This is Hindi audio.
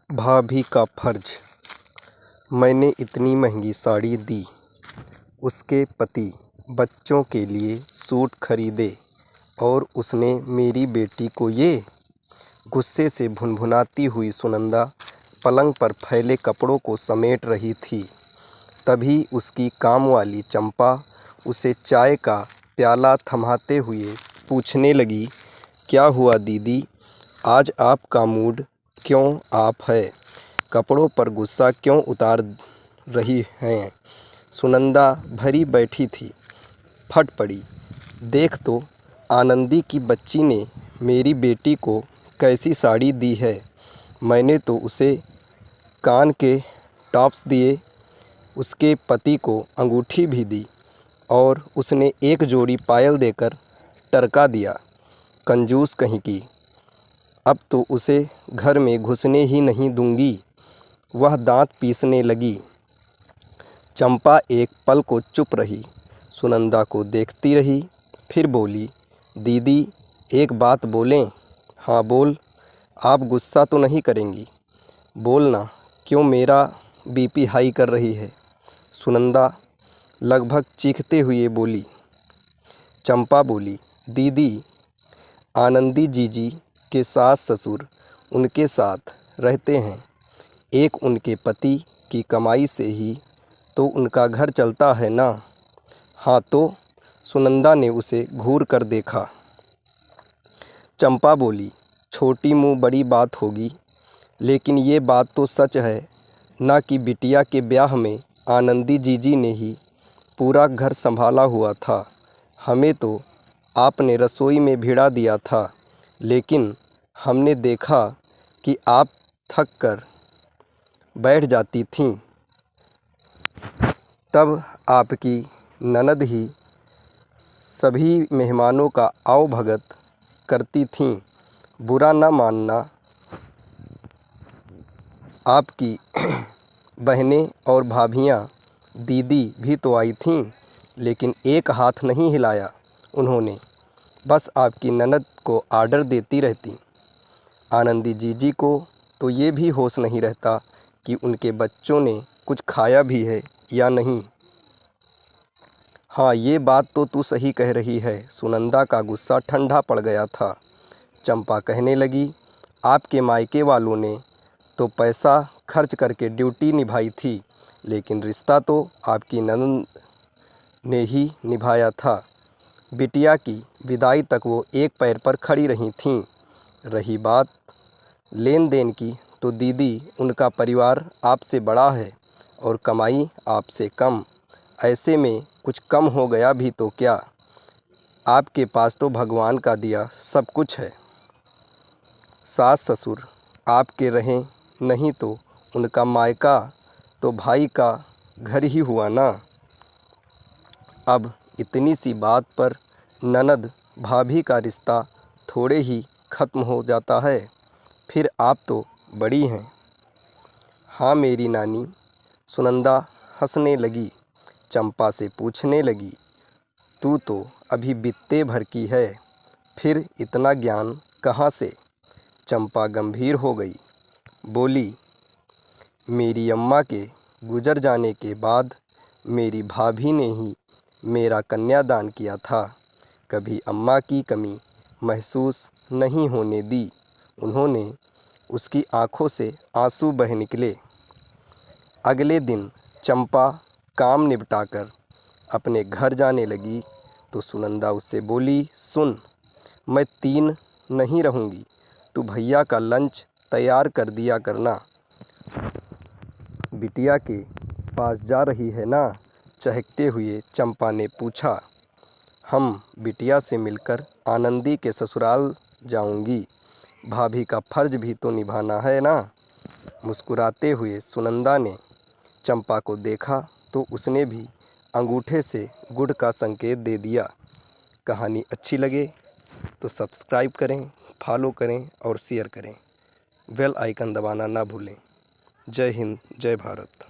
भाभी का फर्ज। मैंने इतनी महंगी साड़ी दी, उसके पति बच्चों के लिए सूट खरीदे और उसने मेरी बेटी को ये। गुस्से से भुनभुनाती हुई सुनंदा पलंग पर फैले कपड़ों को समेट रही थी। तभी उसकी कामवाली चंपा उसे चाय का प्याला थमाते हुए पूछने लगी, क्या हुआ दीदी, आज आपका मूड क्यों ऑफ है? कपड़ों पर गुस्सा क्यों उतार रही हैं? सुनंदा भरी बैठी थी, फट पड़ी। देख तो, आनंदी की बच्ची ने मेरी बेटी को कैसी साड़ी दी है। मैंने तो उसे कान के टॉप्स दिए, उसके पति को अंगूठी भी दी और उसने एक जोड़ी पायल देकर टरका दिया। कंजूस कहीं की, अब तो उसे घर में घुसने ही नहीं दूंगी। वह दांत पीसने लगी। चंपा एक पल को चुप रही, सुनंदा को देखती रही, फिर बोली, दीदी एक बात बोलें? हाँ बोल, आप गुस्सा तो नहीं करेंगी? बोलना, क्यों मेरा बीपी हाई कर रही है? सुनंदा लगभग चीखते हुए बोली। चंपा बोली, दीदी आनंदी जीजी के सास ससुर उनके साथ रहते हैं। एक उनके पति की कमाई से ही तो उनका घर चलता है ना। हाँ तो? सुनंदा ने उसे घूर कर देखा। चंपा बोली, छोटी मुँह बड़ी बात होगी, लेकिन ये बात तो सच है ना कि बिटिया के ब्याह में आनंदी जीजी ने ही पूरा घर संभाला हुआ था। हमें तो आपने रसोई में भिड़ा दिया था, लेकिन हमने देखा कि आप थक कर बैठ जाती थीं, तब आपकी ननद ही सभी मेहमानों का आवभगत करती थीं। बुरा न मानना, आपकी बहनें और भाभियाँ दीदी भी तो आई थीं, लेकिन एक हाथ नहीं हिलाया उन्होंने। बस आपकी ननद को आर्डर देती रहती। आनंदी जीजी को तो ये भी होश नहीं रहता कि उनके बच्चों ने कुछ खाया भी है या नहीं। हाँ, ये बात तो तू सही कह रही है। सुनंदा का गुस्सा ठंडा पड़ गया था। चंपा कहने लगी, आपके मायके वालों ने तो पैसा खर्च करके ड्यूटी निभाई थी, लेकिन रिश्ता तो आपकी ननद ने ही निभाया था। बिटिया की विदाई तक वो एक पैर पर खड़ी रही थीं। रही बात लेन देन की, तो दीदी उनका परिवार आपसे बड़ा है और कमाई आपसे कम। ऐसे में कुछ कम हो गया भी तो क्या? आपके पास तो भगवान का दिया सब कुछ है। सास ससुर आपके रहें नहीं तो उनका मायका तो भाई का घर ही हुआ ना। अब इतनी सी बात पर ननद भाभी का रिश्ता थोड़े ही ख़त्म हो जाता है। फिर आप तो बड़ी हैं। हाँ मेरी नानी। सुनंदा हंसने लगी। चंपा से पूछने लगी, तू तो अभी बित्ते भर की है, फिर इतना ज्ञान कहाँ से? चंपा गंभीर हो गई, बोली, मेरी अम्मा के गुजर जाने के बाद मेरी भाभी ने ही मेरा कन्यादान किया था। कभी अम्मा की कमी महसूस नहीं होने दी उन्होंने। उसकी आंखों से आंसू बह निकले। अगले दिन चंपा काम निपटाकर अपने घर जाने लगी तो सुनंदा उससे बोली, सुन, मैं 3 नहीं रहूँगी, तू भैया का लंच तैयार कर दिया करना। बिटिया के पास जा रही है ना? चहकते हुए चंपा ने पूछा। हम बिटिया से मिलकर आनंदी के ससुराल जाऊंगी। भाभी का फर्ज भी तो निभाना है ना। मुस्कुराते हुए सुनंदा ने चंपा को देखा तो उसने भी अंगूठे से गुड का संकेत दे दिया। कहानी अच्छी लगे तो सब्सक्राइब करें, फॉलो करें और शेयर करें। बेल आइकन दबाना ना भूलें। जय हिंद, जय भारत।